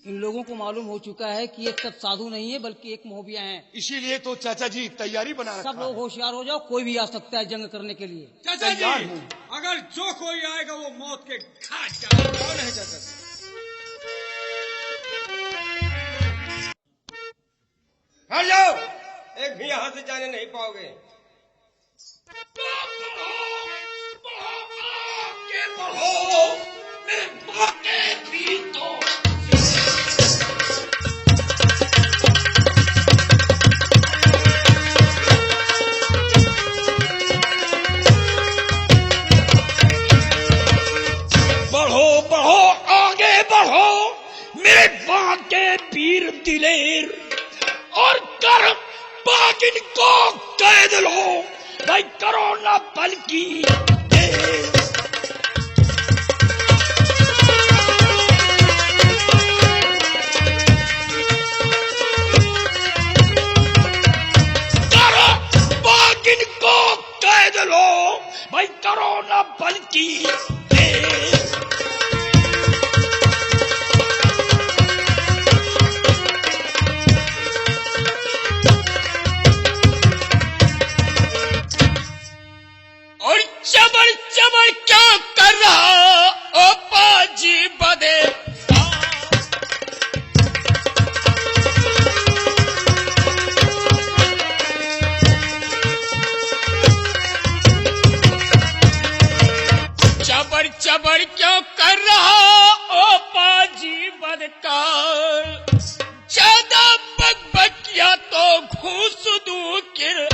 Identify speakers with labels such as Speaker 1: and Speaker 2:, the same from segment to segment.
Speaker 1: इन लोगों को मालूम हो चुका है कि ये सब साधु नहीं है बल्कि एक मोहबिया हैं।
Speaker 2: इसीलिए तो चाचा जी तैयारी बना रखा
Speaker 1: सब लोग होशियार हो जाओ, कोई भी आ सकता है जंग करने के लिए।
Speaker 3: चाचा जी,
Speaker 2: तैयार हूं।
Speaker 3: अगर जो कोई आएगा वो मौत के घाट जाएगा। कौन है चाचा जी?
Speaker 4: हट जाओ, एक भी यहां से जाने नहीं पाओगे।
Speaker 5: बढ़ो बढ़ो आगे बढ़ो मेरे बाके पीर दिलेर, और कर बागिन को कैद लो, भाई करो ना बल की देर। कर बागिन को कैद लो, भाई करो ना बल की देर। और चबर चबर क्या कर रहा ओ पाजी बदे। चबर चबर क्यों कर रहा ओ पाजी बदकार, ज्यादा बकबकिया तो घूस दूं किर।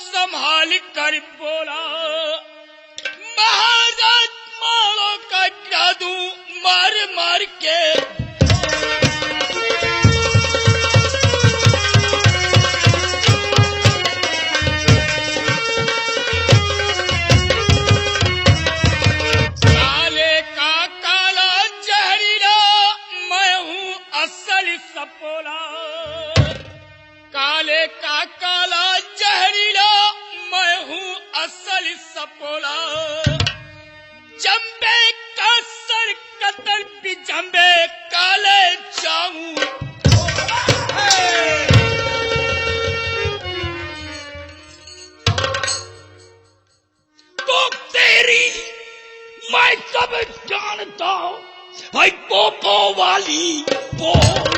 Speaker 5: संभाल कर बोला, महाराज मारो का जादू मार मार के। काले का काला जहरीला मैं हूँ असल सपोला, काले का काला जहरीला मैं हूँ असल सपोला। जंबे का सर कतर भी जंबे काले जाऊं। तो तेरी मैं सब जानता हूँ भाई, पोपो वाली बोल।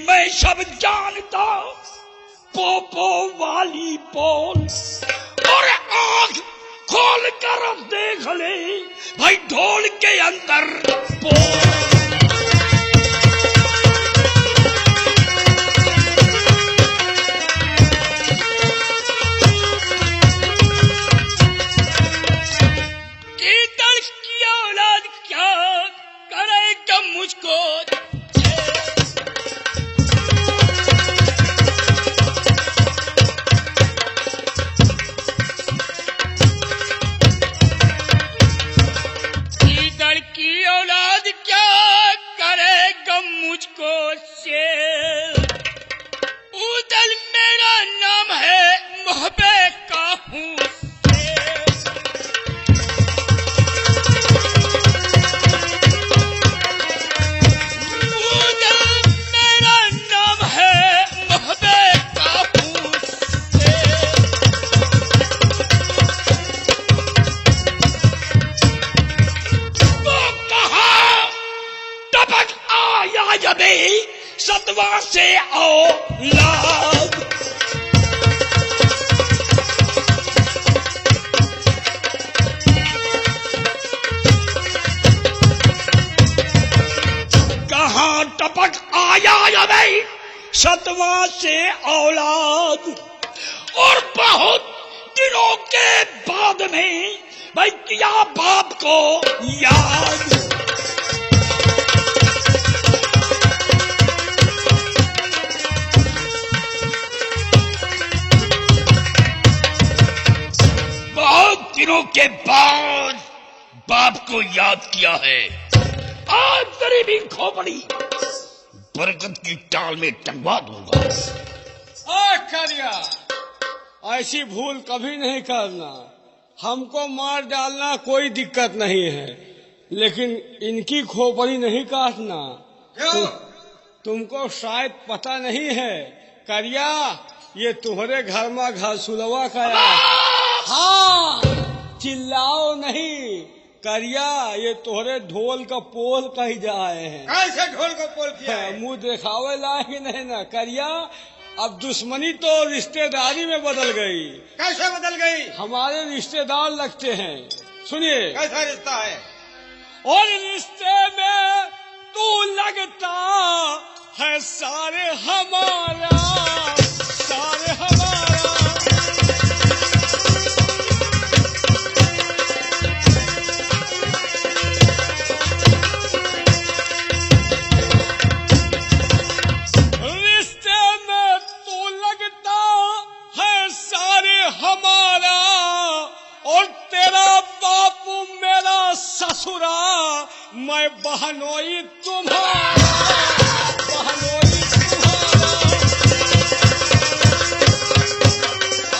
Speaker 5: मैं सब जानता पोपो वाली बोल, और आँख खोल कर देख ले भाई ढोल के अंदर बोल। कीदड़ की औलाद क्या करेगा मुझको। की औलाद क्या करेगा मुझको शेर। उदल मेरा नाम है मोहब्बे का हूँ उदल मेरा नाम है मोहब्बे का हूँ जबे सतवा से औलाद। कहाँ टपक आया जबे सतवा से औलाद, और बहुत दिनों के बाद में भाई किया बाप को याद। दिनों के बाद बाप को याद किया है। आज तेरी भी खोपड़ी बरगद की टाल में टंगवा दूंगा।
Speaker 3: करिया, ऐसी भूल कभी नहीं करना। हमको मार डालना कोई दिक्कत नहीं है, लेकिन इनकी खोपड़ी नहीं काटना।
Speaker 4: क्यों?
Speaker 3: तुमको शायद पता नहीं है करिया, ये तुम्हारे घर में घासुलवा का हाँ, चिल्लाओ नहीं करिया, ये तोहरे ढोल का पोल कही जाए हैं।
Speaker 4: कैसे ढोल को पोल किया है?
Speaker 3: मुंह दिखावे लायक नहीं ना करिया। अब दुश्मनी तो रिश्तेदारी में बदल गई।
Speaker 4: कैसे बदल गई?
Speaker 3: हमारे रिश्तेदार लगते हैं। सुनिए,
Speaker 4: कैसा रिश्ता है?
Speaker 3: और रिश्ते में तू लगता है सारे हमारा, सारे हमारा। रिश्ते में तू लगता है सारे हमारा, और तेरा बापू मेरा ससुरा, मैं बहनोई तुम्हारा, बहनोई तुम्हारा।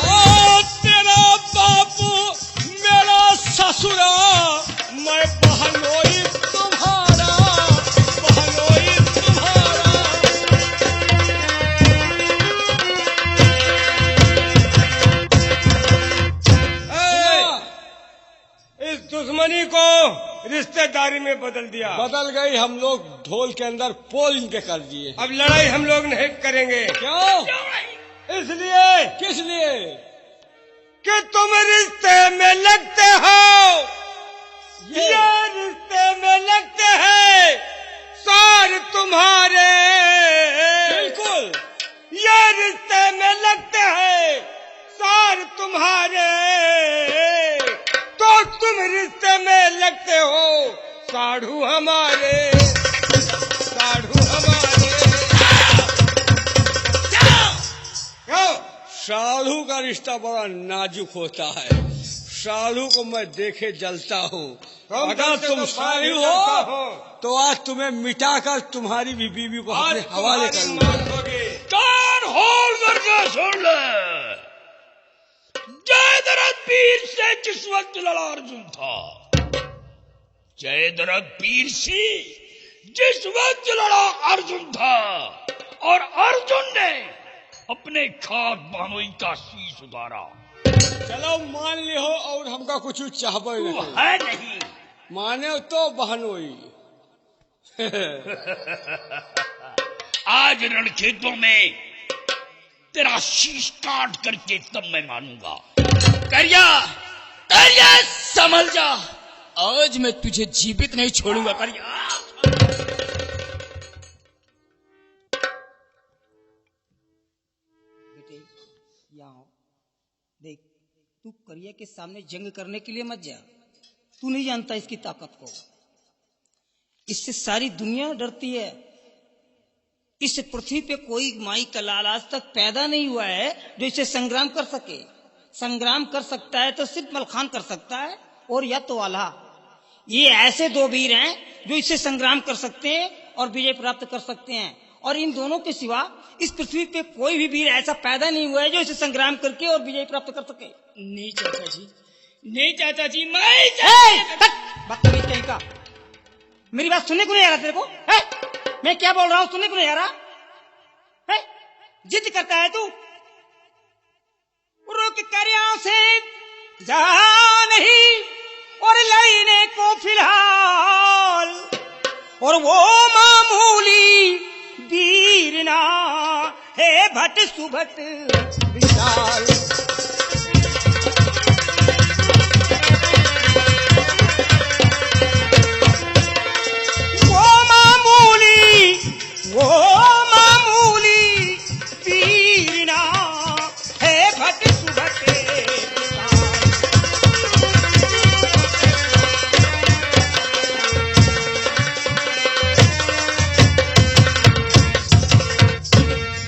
Speaker 3: और तेरा बापू मेरा ससुरा, मैं बहनोई तुम्हारा, बहनोई तुम्हारा।
Speaker 4: इस दुश्मनी को रिश्तेदारी में बदल दिया।
Speaker 3: बदल गई, हम लोग ढोल के अंदर पोल इनके कर दिए।
Speaker 4: अब लड़ाई हम लोग नहीं करेंगे।
Speaker 3: क्यों?
Speaker 4: इसलिए
Speaker 3: किस लिए?
Speaker 4: कि तुम रिश्ते में लगते हो, ये रिश्ते में लगते हैं सार तुम्हारे।
Speaker 3: बिल्कुल,
Speaker 4: ये रिश्ते में लगते हैं सार तुम्हारे, तो तुम रिश्ते में लगते हो साढ़ू हमारे, साढ़ू हमारे। क्यों?
Speaker 3: साधु का रिश्ता बड़ा नाजुक होता है। साधु को मैं देखे जलता हूँ। अगर तुम साधु हो तो आज तुम्हें मिटाकर तुम्हारी भी बीवी को अपने हवाले करूंगा।
Speaker 5: कान खोल करके सुन ले। जयद्रथ पीर से जिस वक्त लड़ा अर्जुन था, जयद्रथ पीर से जिस वक्त लड़ा अर्जुन था, और अर्जुन ने अपने खाक बहनोई का शीश उतारा।
Speaker 3: चलो मान ली हो, और हमका कुछ चाहबे
Speaker 5: तू
Speaker 3: नहीं।
Speaker 5: है नहीं,
Speaker 3: माने तो बहनोई।
Speaker 5: आज रणखेतों में तेरा शीश काट करके तब मैं मानूंगा।
Speaker 1: करिया, करिया समझ जा, आज मैं तुझे जीवित नहीं छोड़ूंगा करिया। बेटे यहाँ आओ, देख तू करिया के सामने जंग करने के लिए मत जा। तू नहीं जानता इसकी ताकत को। इससे सारी दुनिया डरती है। इस पृथ्वी पे कोई माई का लाल आज तक पैदा नहीं हुआ है जो इसे संग्राम कर सके। संग्राम कर सकता है तो सिर्फ मलखान कर सकता है, और या तो आल्हा। ये ऐसे दो वीर हैं जो इससे संग्राम कर सकते हैं और विजय प्राप्त कर सकते हैं, और इन दोनों के सिवा इस पृथ्वी पे कोई भी वीर ऐसा पैदा नहीं हुआ है जो इसे संग्राम करके और विजय प्राप्त कर सके। नहीं चाचा जी, नहीं चाचा जी,
Speaker 3: बदतमीज कहीं का। मेरी बात सुनने को नहीं आ रहा तेरे को? मैं क्या बोल रहा हूँ सुनने को नहीं आ रहा? जिद करता है तू। रुक कर यहाँ से जा नहीं, और लड़ने को फिलहाल, और वो मामूली वीर ना है भट सुभट विशाल। वो मामूली वीर ना है भट सुभट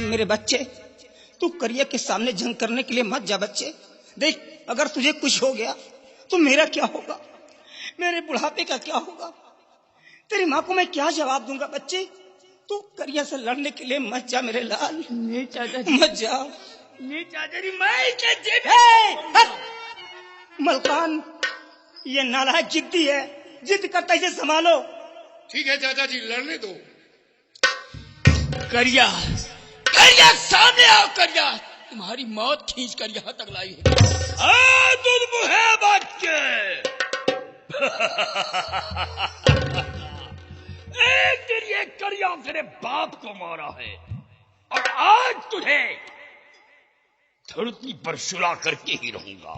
Speaker 3: मेरे बच्चे, तू करिया के सामने जंग करने के लिए मत जा बच्चे। देख, अगर तुझे कुछ हो गया
Speaker 1: तो मेरा क्या होगा? मेरे बुढ़ापे का क्या होगा? तेरी माँ को मैं क्या जवाब दूंगा? बच्चे, तू करिया से लड़ने के लिए मत जा मेरे लाल।
Speaker 5: नहीं चाचा जी,
Speaker 1: मत जा।
Speaker 5: नहीं चाचा जी, मैं क्या जेब
Speaker 1: मलकान, ये नालायक जिद्दी है, जिद करता इसे संभालो।
Speaker 2: ठीक है चाचा जी, लड़ने दो।
Speaker 5: करिया, करिया सामने आओ। करिया, तुम्हारी मौत खींच कर यहाँ तक लाई है। दुर्मुहे बच्चे, एक दिन ये करिया तेरे बाप को मारा है और आज तुझे धरती पर सुला करके ही रहूंगा।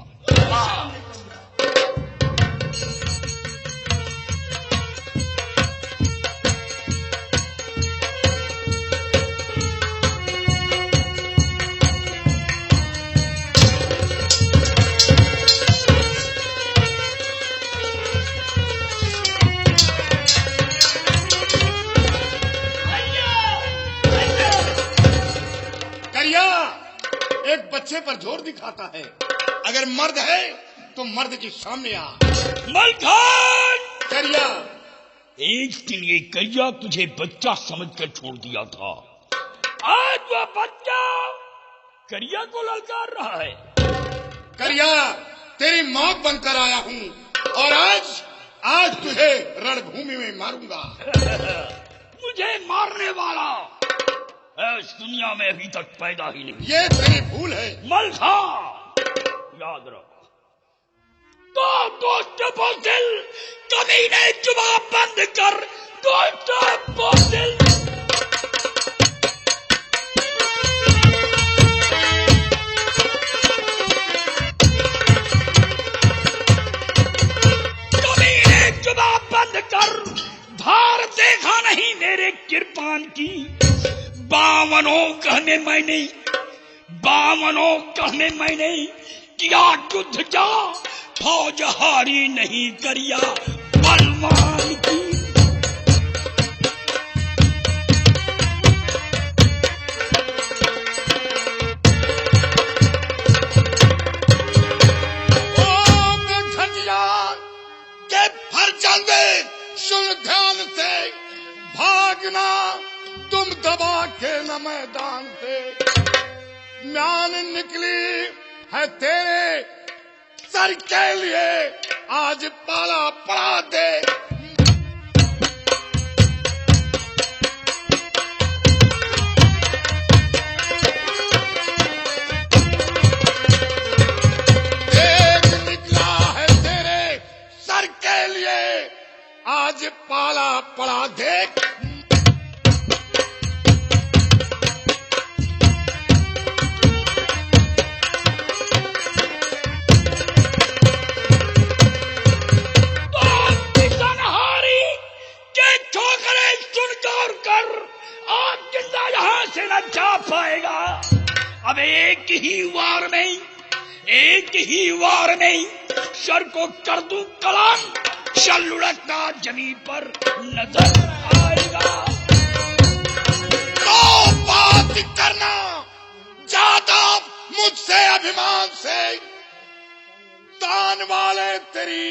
Speaker 2: करिया एक बच्चे पर जोर दिखाता है। अगर मर्द है तो मर्द के सामने आ।
Speaker 5: मलखान,
Speaker 2: करिया,
Speaker 5: एक दिन ये करिया तुझे बच्चा समझकर छोड़ दिया था, आज वह बच्चा करिया को ललकार रहा है।
Speaker 2: करिया, तेरी मौत बनकर आया हूँ और आज तुझे रणभूमि में मारूंगा।
Speaker 5: मुझे मारने वाला इस दुनिया में अभी तक पैदा ही नहीं।
Speaker 2: ये तेरी भूल है।
Speaker 5: मलखा, याद रख, तो दोस्त बोझिल कभी नहीं, जुबान बंद कर। दोस्त बोझिल, कभी नहीं, जुबान बंद कर। धार देखा नहीं मेरे किरपान की, बावनों कहने मैंने किया युद्ध जा, फौज हारी नहीं करिया बलवान की।
Speaker 2: ओ घटिया के फरजंदे, सुन ध्यान से, भागना तुम दबा के न मैदान से। म्यान निकली है तेरे सर के लिए, आज पाला पड़ा दे। एक निकला है तेरे सर के लिए, आज पाला पड़ा दे।
Speaker 5: अब एक ही वार में सर को कर दूं कलाम, चल लुढ़कना जमीन पर नजर आएगा।
Speaker 2: तो बात करना ज्यादा मुझसे अभिमान से, तान वाले तेरी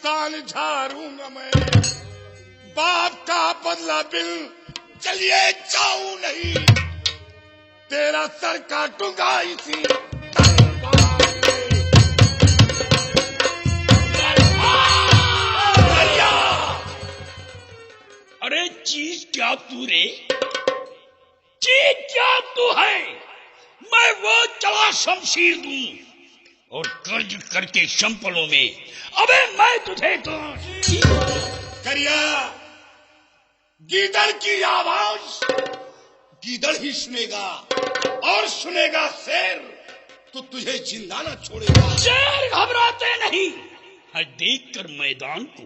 Speaker 2: तान झारूंगा मैं। बाप का बदला बिल चलिए जाऊं नहीं, तेरा सर काटूंगा इसी तलवार से।
Speaker 5: अरे चीज क्या तू रे, चीज क्या तू है? मैं वो चला शमशीर दूं और कर्ज करके संपलों में, अबे मैं तुझे तो
Speaker 2: करिया, गीदड़ की आवाज गीदड़ ही सुनेगा और सुनेगा शेर तो तुझे जिंदा न छोड़ेगा।
Speaker 5: शेर घबराते नहीं है देखकर मैदान को,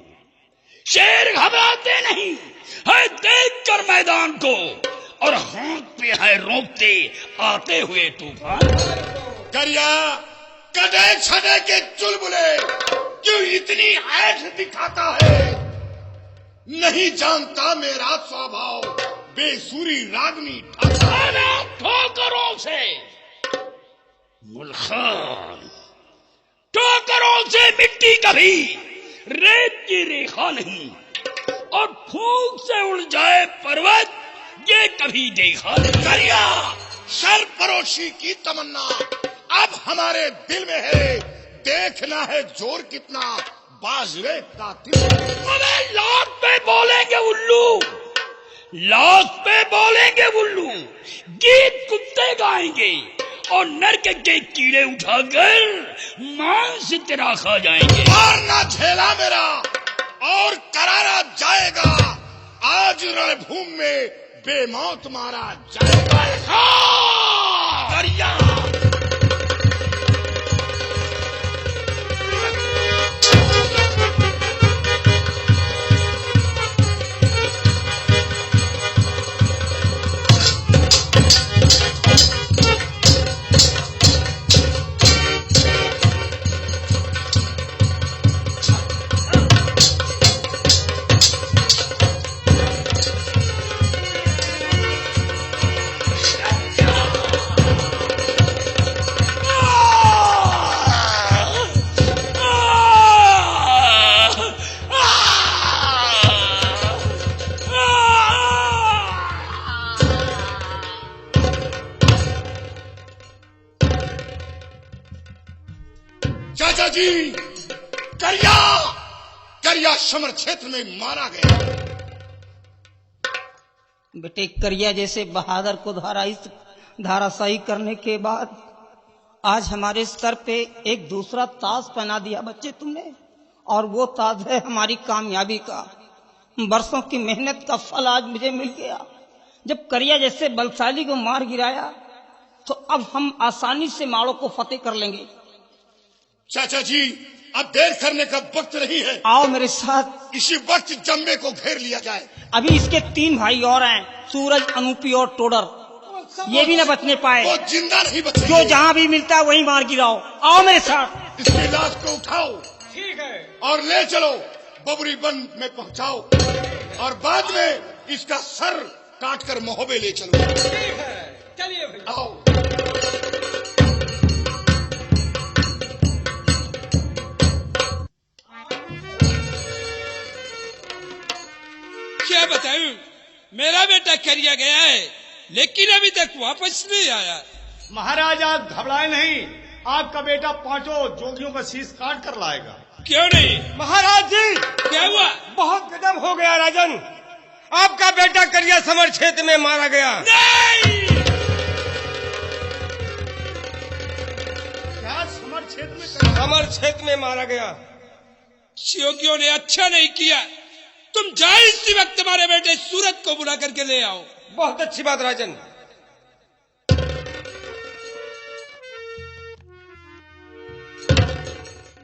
Speaker 5: शेर घबराते नहीं है देखकर मैदान को, और हाथ पे है रोकते आते हुए तूफान।
Speaker 2: करिया, कदे छदे के चुलबुले क्यों इतनी ऐठ दिखाता है? नहीं जानता मेरा स्वभाव बेसुरी रागनी ठोकरों
Speaker 5: से। मुल्खान, ठोकरों से मिट्टी कभी रेत की रेखा नहीं, और फूंक से उड़ जाए पर्वत ये कभी देखा नहीं।
Speaker 2: करिया, सरफरोशी की तमन्ना अब हमारे दिल में है, देखना है जोर कितना बाजुए कातिल।
Speaker 5: अरे लात पे बोलेंगे उल्लू, लात पे बोलेंगे उल्लू, गीत कुत्ते गाएंगे और नरक के कीड़े उठाकर मांस तेरा खा जाएंगे।
Speaker 2: मारना झेला मेरा और करारा जाएगा, आज रणभूमि में बेमौत मारा जाएगा। करिया, चाचा जी, करिया, करिया समर क्षेत्र में मारा गया।
Speaker 1: बेटे, करिया जैसे बहादुर को धाराशाही करने के बाद आज हमारे सर पे एक दूसरा ताज पहना दिया बच्चे तुमने, और वो ताज है हमारी कामयाबी का। बरसों की मेहनत का फल आज मुझे मिल गया। जब करिया जैसे बलशाली को मार गिराया तो अब हम आसानी से माड़ों को फतेह कर लेंगे।
Speaker 2: चाचा जी, अब देर करने का वक्त नहीं है,
Speaker 1: आओ मेरे साथ।
Speaker 2: इसी वक्त जम्बे को घेर लिया जाए।
Speaker 1: अभी इसके 3 भाई और हैं, सूरज, अनूपी और टोडर। ये भी न बचने पाए।
Speaker 2: वो जिंदा नहीं बचेंगे।
Speaker 1: जो जहाँ भी मिलता है वहीं मार गिराओ। आओ मेरे साथ।
Speaker 2: इसकी लाश को उठाओ,
Speaker 3: ठीक है।
Speaker 2: और ले चलो बबरी वन में पहुंचाओ, और बाद में इसका सर काटकर मोहबे ले चलो।
Speaker 3: ठीक है, चलिए भैया।
Speaker 2: आओ।
Speaker 6: क्या बताऊं, मेरा बेटा करिया गया है लेकिन अभी तक वापस नहीं आया।
Speaker 4: महाराज आप घबराए नहीं, आपका बेटा 5 जोगियों का शीश काट कर लाएगा।
Speaker 6: क्यों नहीं?
Speaker 4: महाराज जी,
Speaker 6: क्या हुआ?
Speaker 4: बहुत गजब हो गया राजन, आपका बेटा करिया समर क्षेत्र में मारा गया।
Speaker 6: नहीं,
Speaker 4: क्या समर क्षेत्र में? समर क्षेत्र में मारा गया।
Speaker 6: योगियों ने अच्छा नहीं किया। तुम जाओ इसी वक्त हमारे बेटे सूरज को बुला करके ले आओ।
Speaker 4: बहुत अच्छी बात राजन।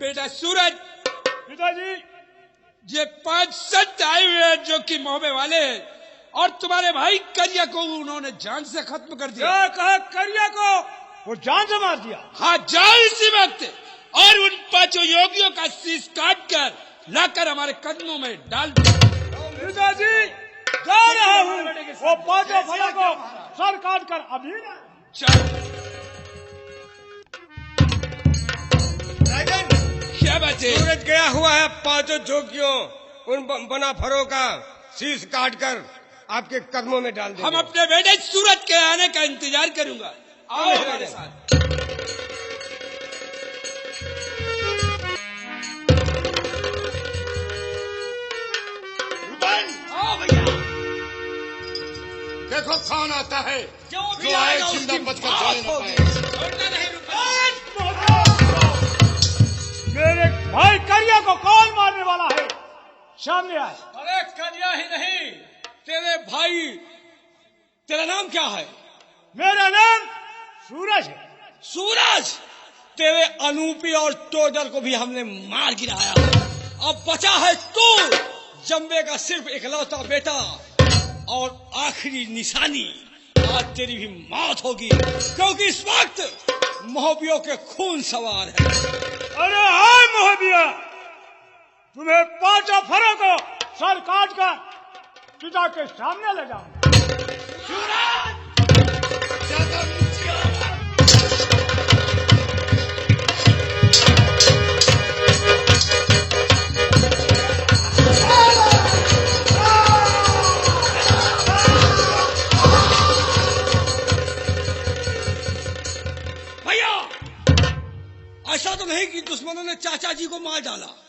Speaker 6: बेटा सूरज,
Speaker 4: पिताजी,
Speaker 6: ये 5 संत आए हुए हैं जो कि मोहबे वाले हैं, और तुम्हारे भाई करिया को उन्होंने जान से खत्म कर दिया।
Speaker 4: क्या कहा? करिया को वो जान से मार दिया?
Speaker 6: हाँ, जाओ इसी वक्त और उन 5 योगियों का शीश काट कर लाकर हमारे कदमों में डाल दो।
Speaker 4: पिताजी, जा रहा हूँ। वो 5 फलों को सर काट कर अभी ना।
Speaker 6: चल।
Speaker 4: राजन,
Speaker 6: क्या बात है?
Speaker 4: सूरज गया हुआ है 5 जोगियों उन बना फरों का शीश काट कर आपके कदमों में डाल देंगे।
Speaker 6: हम अपने बेटे सूरज के आने का इंतजार करूंगा। आओ हमारे साथ। आओ भैया।
Speaker 2: देखो कौन आता है,
Speaker 6: जो भी
Speaker 2: जो आए
Speaker 6: आएगा
Speaker 2: जिंदा
Speaker 6: उसकी
Speaker 2: बचकर
Speaker 6: मौत
Speaker 2: जाने न
Speaker 6: होगी।
Speaker 2: पाए।
Speaker 6: छोड़ना नहीं, रुकना।
Speaker 4: मेरे भाई करिया को कौन मारने वाला है? सामने आए।
Speaker 3: अरे करिया ही नहीं, तेरे भाई, तेरा नाम क्या है?
Speaker 4: मेरा नाम सूरज है।
Speaker 3: सूरज, तेरे अनूपी और टोडर को भी हमने मार गिराया। अब बचा है तू, जम्बे का सिर्फ इकलौता बेटा और आखिरी निशानी। आज तेरी भी मौत होगी, क्योंकि इस वक्त मोहबियों के खून सवार है।
Speaker 4: अरे हाय मोहबिया, तुम्हें 5 फरों को सर काट कर पिता के सामने ले जाऊं।
Speaker 2: ज्यादा नीचे आओ।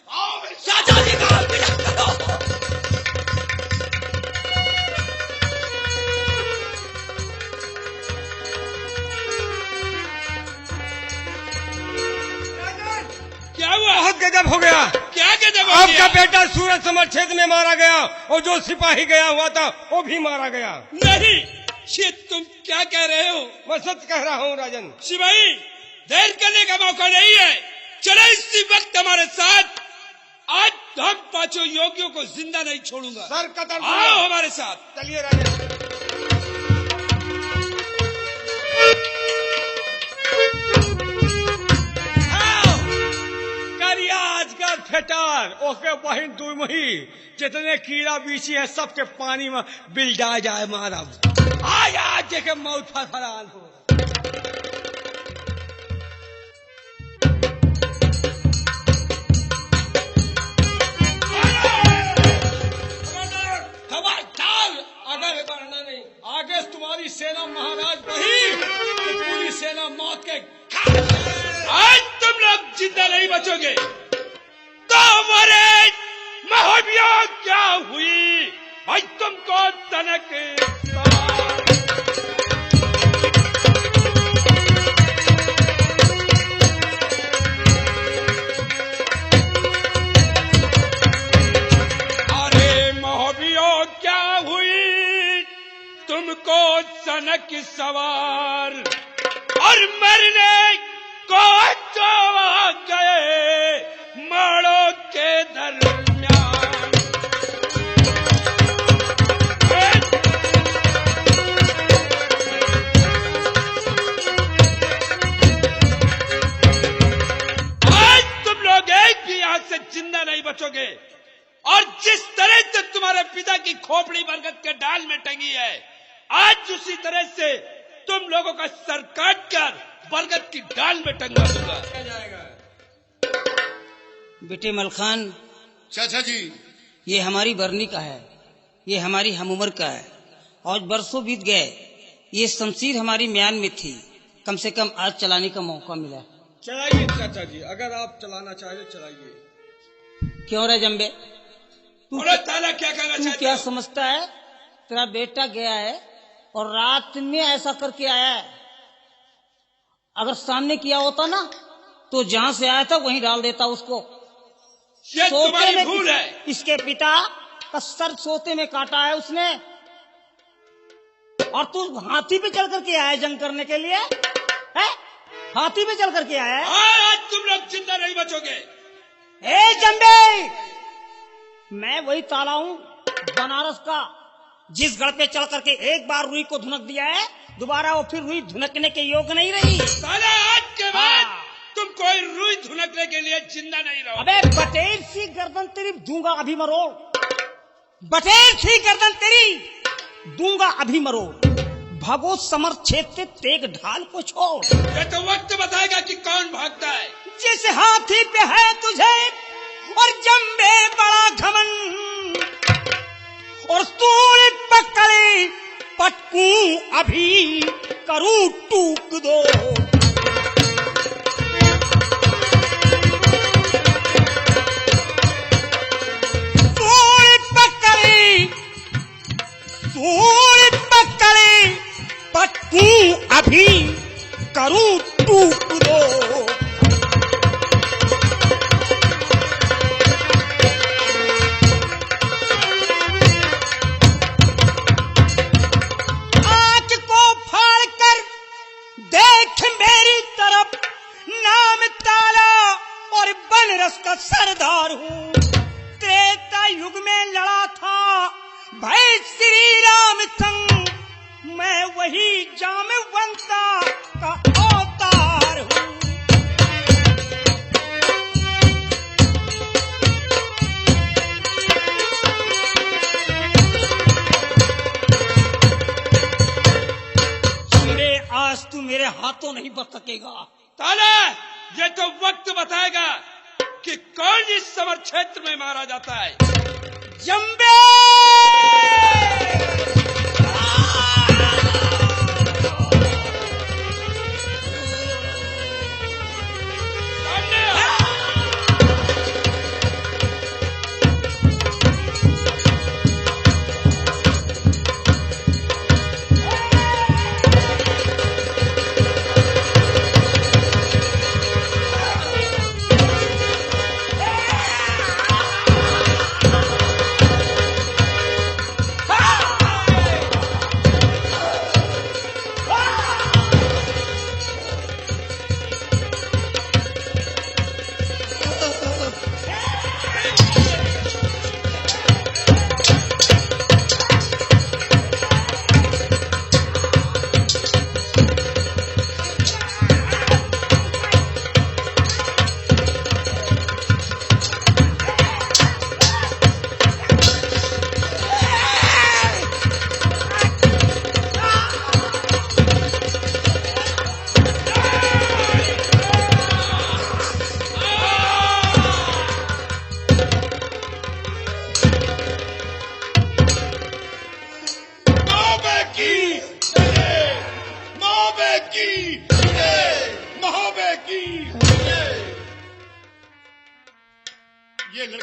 Speaker 2: आओ मेरे
Speaker 5: चाचा जी का विदा करो।
Speaker 6: क्या हुआ?
Speaker 3: बहुत गजब हो गया।
Speaker 6: क्या गजब हो
Speaker 3: आपका
Speaker 6: गया?
Speaker 3: बेटा सूरज समर क्षेत्र में मारा गया और जो सिपाही गया हुआ था वो भी मारा गया।
Speaker 6: नहीं, ये तुम क्या कह रहे हो?
Speaker 3: मैं सच कह रहा हूँ राजन।
Speaker 6: सिपाही, देर करने का मौका नहीं है, चलो इसी वक्त हमारे साथ। आज हम पांचों योगियों को जिंदा नहीं छोड़ूंगा।
Speaker 3: सर कतर
Speaker 6: आओ हमारे साथ।
Speaker 3: चलिए राजन। अजगर फेटर ओके बहिन दुमही जितने कीड़ा बीची है सबके पानी में बिलडा जाए मारब। आया देखे मौत फरफरान हो।
Speaker 6: खबरदार, अगर बढ़ना नहीं, आगे तुम्हारी सेना महाराज बही तो पूरी सेना मौत के आज तुम लोग जिंदा नहीं बचोगे। तो हमारे महाविया क्या हुई भाई, तुमको तनक अरे महाविया क्या हुई, तुमको सनक सवार और मरने को तो आ गए माड़ों के दरमियान। आज तुम लोग एक भी हाथ से जिंदा नहीं बचोगे और जिस तरह से तुम्हारे पिता की खोपड़ी बरगद के डाल में टंगी है, आज उसी तरह से तुम लोगों का सर काट कर बरगद की डाल में टंगा दूंगा।
Speaker 1: बेटे मलखान,
Speaker 2: चाचा जी,
Speaker 1: ये हमारी बरनी का है, ये हमारी हमउम्र का है। और बरसों बीत गए, ये शमशीर हमारी म्यान में थी, कम से कम आज चलाने का मौका मिला।
Speaker 3: चलाइए चाचा जी, अगर आप चलाना चाहे चलाइए।
Speaker 1: क्यों रे जम्बे,
Speaker 6: बोलो ताला क्या कहना
Speaker 1: तू
Speaker 6: चाहते
Speaker 1: क्या
Speaker 6: हो?
Speaker 1: समझता है? तेरा बेटा गया है और रात में ऐसा करके आया है। अगर सामने किया होता ना तो जहां से आया था वहीं डाल देता उसको।
Speaker 6: ये
Speaker 1: सोते
Speaker 6: तुम्हारी
Speaker 1: में
Speaker 6: भूल है।
Speaker 1: इसके पिता का सर सोते में काटा है उसने, और तू हाथी पे चल करके आया जंग करने के लिए है? हाथी पे चल करके आया है?
Speaker 6: आज तुम लोग जिंदा नहीं बचोगे।
Speaker 1: ए जंबे, मैं वही ताला हूँ बनारस का, जिस गढ़ पे चल करके एक बार रुई को धुनक दिया है, दोबारा वो फिर रुई धुनकने के योग नहीं रही।
Speaker 6: ताला आज के बाद तुम कोई रुई धुनकने के लिए जिंदा नहीं रहो।
Speaker 1: अबे बटेर सी गर्दन तेरी दूंगा अभी मरोड़, बटेर सी गर्दन तेरी दूंगा अभी मरोड़। भागो समर क्षेत्र से तेग ढाल को छोड़।
Speaker 6: ये तो वक्त बताएगा कि कौन भागता है।
Speaker 1: जिस हाथी पे है तुझे और जंबे बड़ा घमंड, और सूली पकड़े पटकूं अभी करूं टूक दो। सूली पकड़े पटकूं अभी करूं टूक दो। का सरदार हूँ, त्रेता युग में लड़ा था भाई श्री राम संग, मैं वही जामवंता का अवतार हूँ। सुने, आज तू मेरे हाथों नहीं बच सकेगा।
Speaker 6: ताला, ये तो वक्त बताएगा कि कौन इस समर क्षेत्र में मारा जाता है।
Speaker 1: जंबे!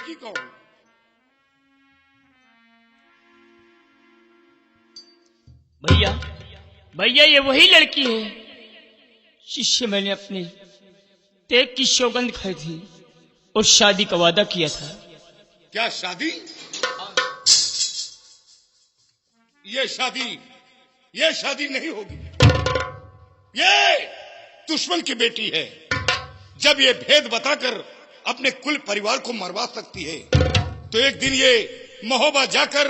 Speaker 2: लड़की कौन?
Speaker 5: भैया भैया ये वही लड़की है जिससे मैंने अपने तेग की सौगंध खाई थी और शादी का वादा किया था।
Speaker 2: क्या शादी? ये शादी नहीं होगी। ये दुश्मन की बेटी है। जब ये भेद बताकर अपने कुल परिवार को मरवा सकती है तो एक दिन ये महोबा जाकर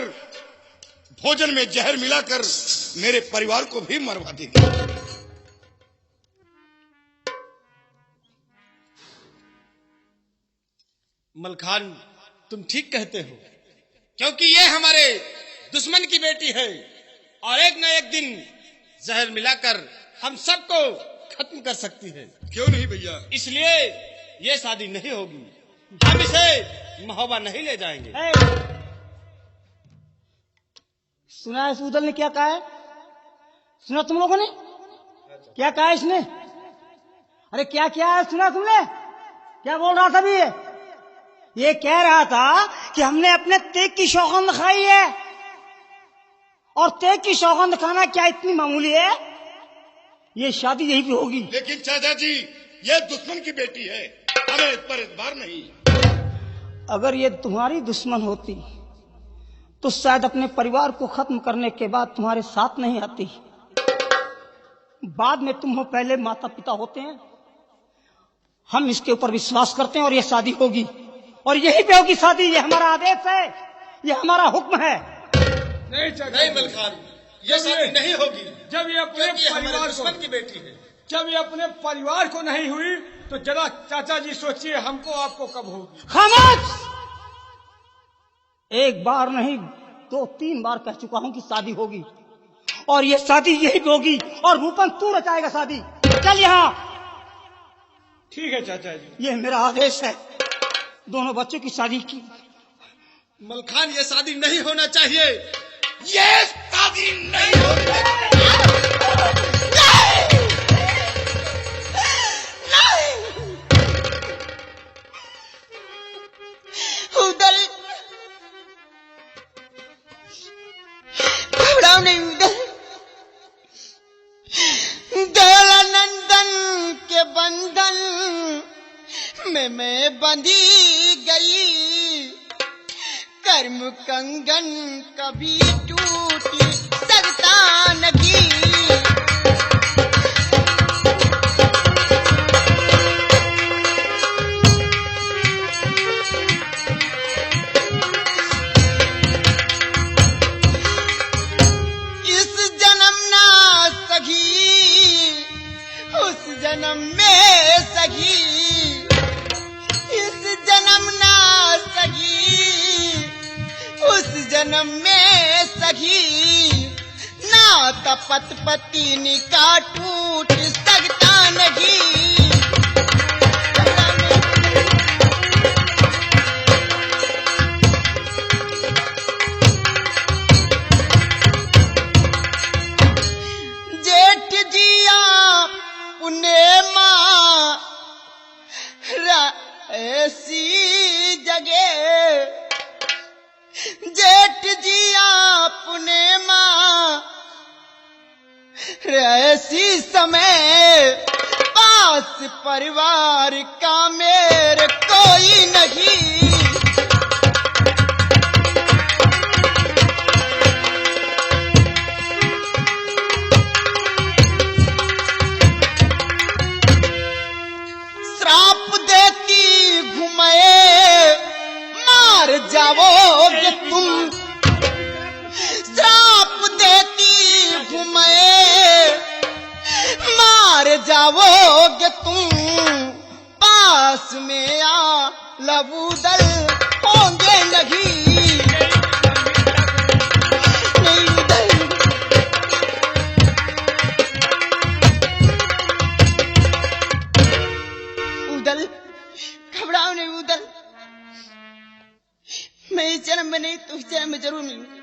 Speaker 2: भोजन में जहर मिलाकर मेरे परिवार को भी मरवा देगी।
Speaker 6: मलखान, तुम ठीक कहते हो, क्योंकि ये हमारे दुश्मन की बेटी है और एक न एक दिन जहर मिलाकर हम सबको खत्म कर सकती है।
Speaker 2: क्यों नहीं भैया?
Speaker 6: इसलिए ये शादी नहीं होगी। हम इसे महोबा नहीं ले जाएंगे।
Speaker 1: सुना है इस उदल ने क्या कहा है? सुना तुम लोगों ने क्या कहा है इसने? अरे क्या क्या है? सुना तुमने क्या बोल रहा था? भी ये कह रहा था कि हमने अपने तेग की सौगंध खाई है, और तेग की सौगंध खाना क्या इतनी मामूली है? ये शादी यहीं पे होगी।
Speaker 2: लेकिन चाचा जी, ये दुश्मन की बेटी है, हमें इस पर एतबार नहीं।
Speaker 1: अगर ये तुम्हारी दुश्मन होती तो शायद अपने परिवार को खत्म करने के बाद तुम्हारे साथ नहीं आती। बाद में तुम हो, पहले माता पिता होते हैं। हम इसके ऊपर विश्वास करते हैं और ये शादी होगी, और यहीं पे होगी शादी। ये हमारा आदेश है, ये हमारा हुक्म है।
Speaker 6: नहीं मलखान, ये शादी नहीं होगी।
Speaker 3: जब ये अपने परिवार
Speaker 6: दुश्मन की बेटी है।
Speaker 3: जब ये अपने परिवार को नहीं हुई तो जरा चाचा जी सोचिए हमको आपको कब होगी।
Speaker 1: खामोश! एक बार नहीं 2-3 बार कह चुका हूं कि शादी होगी, और ये शादी यही पे होगी। और भूपन तू रचाएगा शादी। चल यहाँ।
Speaker 3: ठीक है चाचा जी,
Speaker 1: ये मेरा आदेश है। दोनों बच्चों की शादी की।
Speaker 6: मलखान, ये शादी नहीं होना चाहिए।
Speaker 2: ये शादी नहीं होगी।
Speaker 7: उदल, घबराओ नहीं उदल। दयानंदन के बंधन में मैं बंधी गई। कर्म कंगन कभी टूट सकता नहीं। इस जन्म ना सगी, उस जन्म में सगी। इस जन्म ना सगी, उस जन्म में सगी। ना तपत पति का टूट सकता नहीं। जेठ जिया पुण्य माँ ऐसी जगह। जेठ जिया पुण्य माँ ऐसी समय। पास परिवार का मेरे कोई नहीं। श्राप देती घुमाए मार जाओगे तुम। श्राप देती घुमाए मार जाओगे तुम। पास में आ लबूदल होंगे नहीं। नहीं उदल, उदल घबराओ नहीं उदल। मैं इस जन्म में नहीं तो इस जन्म में जरूर मिलूंगी।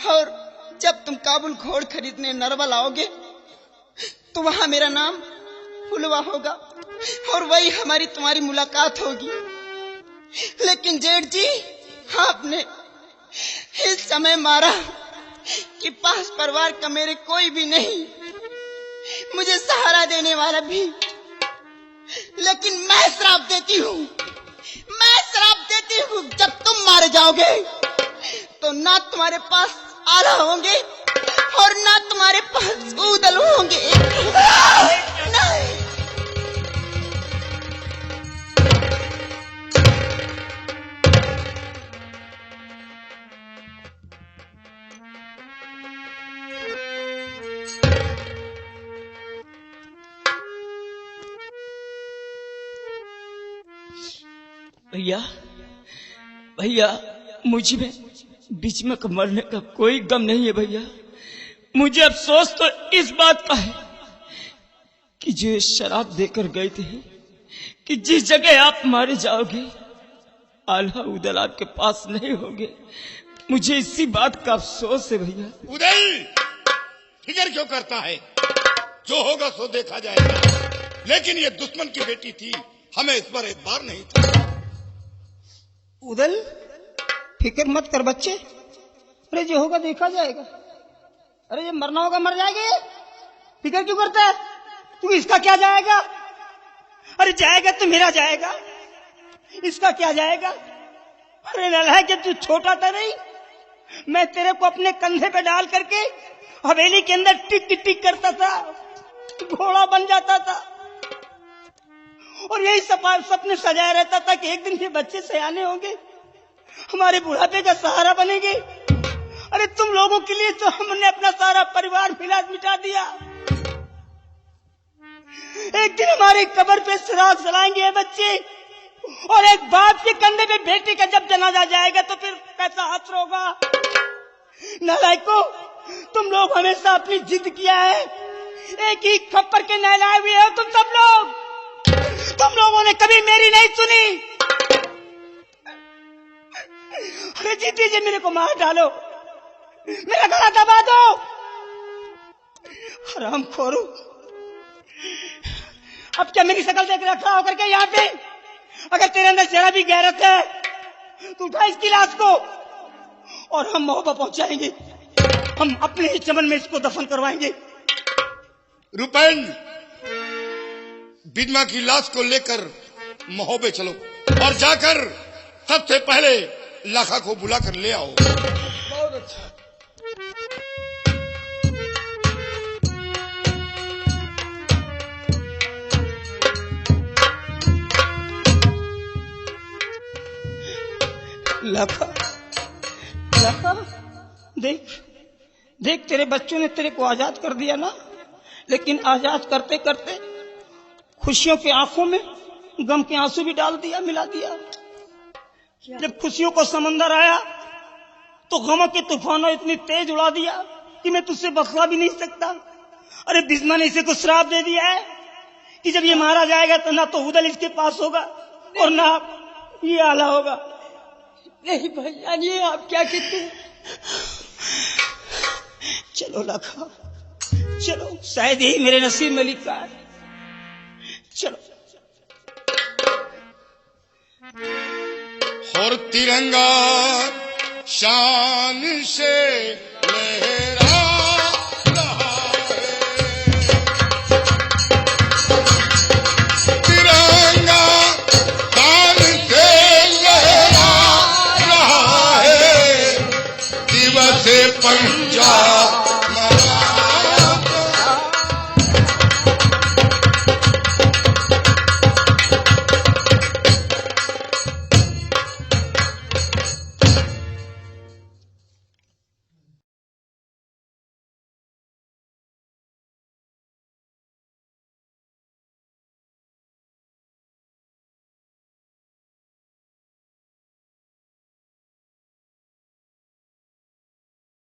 Speaker 7: और जब तुम काबुल घोड़ खरीदने नरवल आओगे तो वहां मेरा नाम फुलवा होगा, और वही हमारी तुम्हारी मुलाकात होगी। लेकिन जेठ जी, आपने इस समय मारा कि पास परिवार का मेरे कोई भी नहीं, मुझे सहारा देने वाला भी। लेकिन मैं श्राप देती हूँ, मैं श्राप देती हूँ, जब तुम मारे जाओगे तो ना तुम्हारे पास आला होंगे और ना तुम्हारे पास ऊदल होंगे। नहीं।
Speaker 6: भैया भैया, मुझ में बीच में मरने का कोई गम नहीं है भैया। मुझे अफसोस तो इस बात का है कि जो शराब देकर गए थे कि जिस जगह आप मारे जाओगे आल्हा उदल आपके पास नहीं होंगे। मुझे इसी बात का अफसोस है भैया।
Speaker 2: उदल फिक्र क्यों करता है? जो होगा सो देखा जाएगा। लेकिन ये दुश्मन की बेटी थी, हमें इस पर एतबार नहीं था।
Speaker 1: उदल फिक्र मत कर बच्चे, अरे जो होगा देखा जाएगा। अरे ये मरना होगा मर जाएंगे, फिक्र क्यों करता है तू? इसका क्या जाएगा? अरे जाएगा तो मेरा जाएगा, इसका क्या जाएगा? अरे नालायक कि तू छोटा था नहीं, मैं तेरे को अपने कंधे पे डाल करके हवेली के अंदर टिक टिक करता था, घोड़ा बन जाता था और यही सपने सजाया रहता था कि एक दिन ये बच्चे सयाने होंगे, हमारे बुढ़ापे का सहारा बनेंगे। अरे तुम लोगों के लिए तो हमने अपना सारा परिवार मिटा दिया। एक दिन हमारी कब्र पे चिराग जलाएंगे बच्चे, और एक बाप के कंधे पे बेटे का जब जनाजा जाएगा तो फिर कैसा हाथ होगा? नालायको, तुम लोग हमेशा अपनी जिद किया है, एक ही खप्पर के नहलाए हुए हो तुम सब लोग। तुम लोगों ने कभी मेरी नहीं सुनी। अरे जीती जी मेरे को मार डालो, मेरा गला दबा दो। हरामखोरो, अब क्या मेरी शक्ल देख रखा होकर के यहाँ पे? अगर तेरे अंदर जरा भी गैरत है तो उठा इसकी लाश को और हम मोहब्बत पहुंचाएंगे। हम अपने ही चमन में इसको दफन करवाएंगे।
Speaker 2: रुपैन, विधवा की लाश को लेकर महोबे चलो और जाकर सबसे पहले लाखा को बुलाकर ले आओ।
Speaker 3: बहुत अच्छा।
Speaker 1: लाखा, लाखा, देख देख, तेरे बच्चों ने तेरे को आजाद कर दिया ना, लेकिन आजाद करते करते खुशियों की आंखों में गम के आंसू भी डाल दिया, मिला दिया। जब खुशियों को समंदर आया तो गमों के तूफानों इतनी तेज उड़ा दिया कि मैं तुझसे बखला भी नहीं सकता। अरे बिस्मा ने इसे को श्राप दे दिया है कि जब ये मारा जाएगा तो ना तो उदल इसके पास होगा और ना ये आला होगा।
Speaker 6: नहीं भैया, ये आप क्या कहते हैं?
Speaker 1: चलो लाखा, चलो, शायद यही मेरे नसीब में लिखा है। चलो।
Speaker 2: और तिरंगा शान से लहरा रहा है, तिरंगा शान से लहरा रहा है, दिवस पंजाब